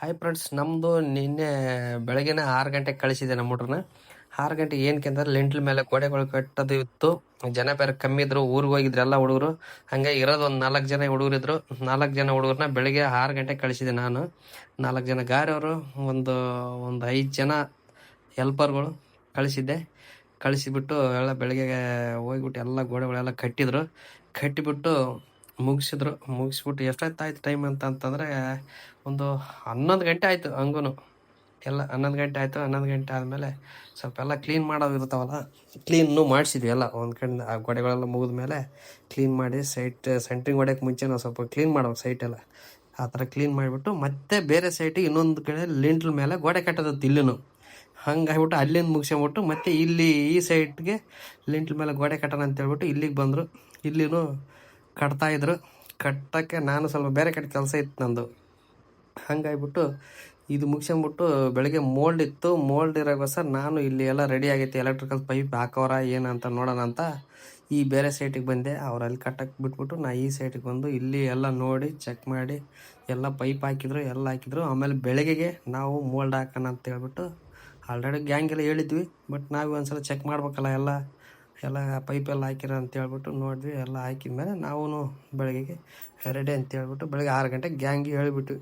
Hi friends, ನಮ್ಮದು ನಿನ್ನೆ ಬೆಳಗ್ಗೆನೇ 6 ಗಂಟೆಗೆ ಕಳಿಸಿದೆ ನಮ್ಮ ಹುಡ್ರನ್ನ. 6 ಗಂಟೆಗೆ ಏನಕ್ಕೆ ಅಂದ್ರೆ ಲೆಂಟ್ಲ್ ಮೇಲೆ ಗೋಡೆಗಳು ಕಟ್ಟೋದು ಇತ್ತು. ಜನ ಬೇರೆ ಕಮ್ಮಿ ಇದ್ರು, ಊರಿಗೆ ಹೋಗಿದ್ರು ಎಲ್ಲ ಹುಡುಗರು. ಹಂಗೆ ಇರೋದು ಒಂದು 4 ಜನ ಹುಡುಗರು ಇದ್ರು. 4 ಜನ ಹುಡುಗರನ್ನ ಬೆಳಗ್ಗೆ 6 ಗಂಟೆಗೆ ಕಳಿಸಿದೆ ನಾನು. 4 ಜನ ಗಾರೆಯವರು, ಒಂದು ಒಂದು 5 ಜನ ಹೆಲ್ಪರ್ಗಳು ಕಳಿಸಿದ್ದೆ. ಕಳಿಸಿಬಿಟ್ಟು ಎಲ್ಲ ಬೆಳಗ್ಗೆ ಹೋಗ್ಬಿಟ್ಟು ಎಲ್ಲ ಗೋಡೆಗಳೆಲ್ಲ ಕಟ್ಟಿಬಿಟ್ಟು ಮುಗಿಸ್ಬಿಟ್ಟು ಎಷ್ಟೊತ್ತಾಯ್ತು ಟೈಮ್ ಅಂತಂದ್ರೆ ಒಂದು 11 ಗಂಟೆ ಆಯಿತು. ಹಂಗೂ ಎಲ್ಲ 11 ಗಂಟೆ ಆಯಿತು. 11 ಗಂಟೆ ಆದಮೇಲೆ ಸ್ವಲ್ಪ ಎಲ್ಲ ಕ್ಲೀನ್ ಮಾಡೋದು ಇರ್ತಾವಲ್ಲ, ಕ್ಲೀನು ಮಾಡಿಸಿದ್ವಿ ಎಲ್ಲ. ಒಂದು ಕಡೆ ಆ ಗೋಡೆಗಳೆಲ್ಲ ಮುಗಿದ ಮೇಲೆ ಕ್ಲೀನ್ ಮಾಡಿ ಸೆಂಟ್ರಿಂಗ್ ಹೊಡ್ಯೋಕ್ಕೆ ಮುಂಚೆ ನಾವು ಸ್ವಲ್ಪ ಕ್ಲೀನ್ ಮಾಡ್ಬೇಕು ಸೈಟೆಲ್ಲ. ಆ ಥರ ಕ್ಲೀನ್ ಮಾಡಿಬಿಟ್ಟು ಮತ್ತೆ ಬೇರೆ ಸೈಟಿಗೆ ಇನ್ನೊಂದು ಕಡೆ ಲಿಂಟ್ಲ್ ಮೇಲೆ ಗೋಡೆ ಕಟ್ಟೋದತ್ತು ಇಲ್ಲೂ. ಹಂಗಾಗ್ಬಿಟ್ಟು ಅಲ್ಲಿಂದ ಮುಗಿಸ್ಕೊಂಬಿಟ್ಟು ಮತ್ತೆ ಇಲ್ಲಿ ಈ ಸೈಟ್ಗೆ ಲಿಂಟ್ಲ್ ಮೇಲೆ ಗೋಡೆ ಕಟ್ಟೋಣ ಅಂತೇಳ್ಬಿಟ್ಟು ಇಲ್ಲಿಗೆ ಬಂದರು. ಇಲ್ಲಿನೂ ಕಟ್ತಾಯಿದ್ರು. ಕಟ್ಟೋಕ್ಕೆ ನಾನು ಸ್ವಲ್ಪ ಬೇರೆ ಕಡೆ ಕೆಲಸ ಇತ್ತು ನಂದು. ಹಂಗಾಗ್ಬಿಟ್ಟು ಇದು ಮುಗಿಸ್ಕೊಂಬಿಟ್ಟು ಬೆಳಗ್ಗೆ ಮೋಲ್ಡ್ ಇತ್ತು. ಮೋಲ್ಡ್ ಇರೋಗೋಸ್ಕರ ನಾನು ಇಲ್ಲಿ ಎಲ್ಲ ರೆಡಿ ಆಗೈತಿ, ಎಲೆಕ್ಟ್ರಿಕಲ್ ಪೈಪ್ ಹಾಕೋರ ಏನಂತ ನೋಡೋಣ ಅಂತ ಈ ಬೇರೆ ಸೈಟಿಗೆ ಬಂದೆ. ಅವ್ರು ಅಲ್ಲಿ ಕಟ್ಟಕ್ಕೆ ಬಿಟ್ಬಿಟ್ಟು ನಾ ಈ ಸೈಟಿಗೆ ಬಂದು ಇಲ್ಲಿ ಎಲ್ಲ ನೋಡಿ ಚೆಕ್ ಮಾಡಿ ಎಲ್ಲ ಪೈಪ್ ಹಾಕಿದ್ರು. ಆಮೇಲೆ ಬೆಳಗ್ಗೆಗೆ ನಾವು ಮೋಲ್ಡ್ ಹಾಕೋಣ ಅಂತ ಹೇಳ್ಬಿಟ್ಟು ಆಲ್ರೆಡಿ ಗ್ಯಾಂಗೆಲ್ಲ ಹೇಳಿದ್ವಿ. ಬಟ್ ನಾವು ಒಂದ್ಸಲ ಚೆಕ್ ಮಾಡ್ಬೇಕಲ್ಲ, ಎಲ್ಲ ಪೈಪೆಲ್ಲ ಹಾಕಿರ ಅಂತ ಹೇಳ್ಬಿಟ್ಟು ನೋಡಿದ್ವಿ. ಎಲ್ಲ ಹಾಕಿದ ಮೇಲೆ ನಾವು ಬೆಳಗ್ಗೆಗೆ ರೆಡಿ ಅಂತ ಹೇಳ್ಬಿಟ್ಟು ಬೆಳಗ್ಗೆ 6 ಗಂಟೆಗೆ ಗ್ಯಾಂಗಿಗೆ ಹೇಳಿಬಿಟ್ವಿ.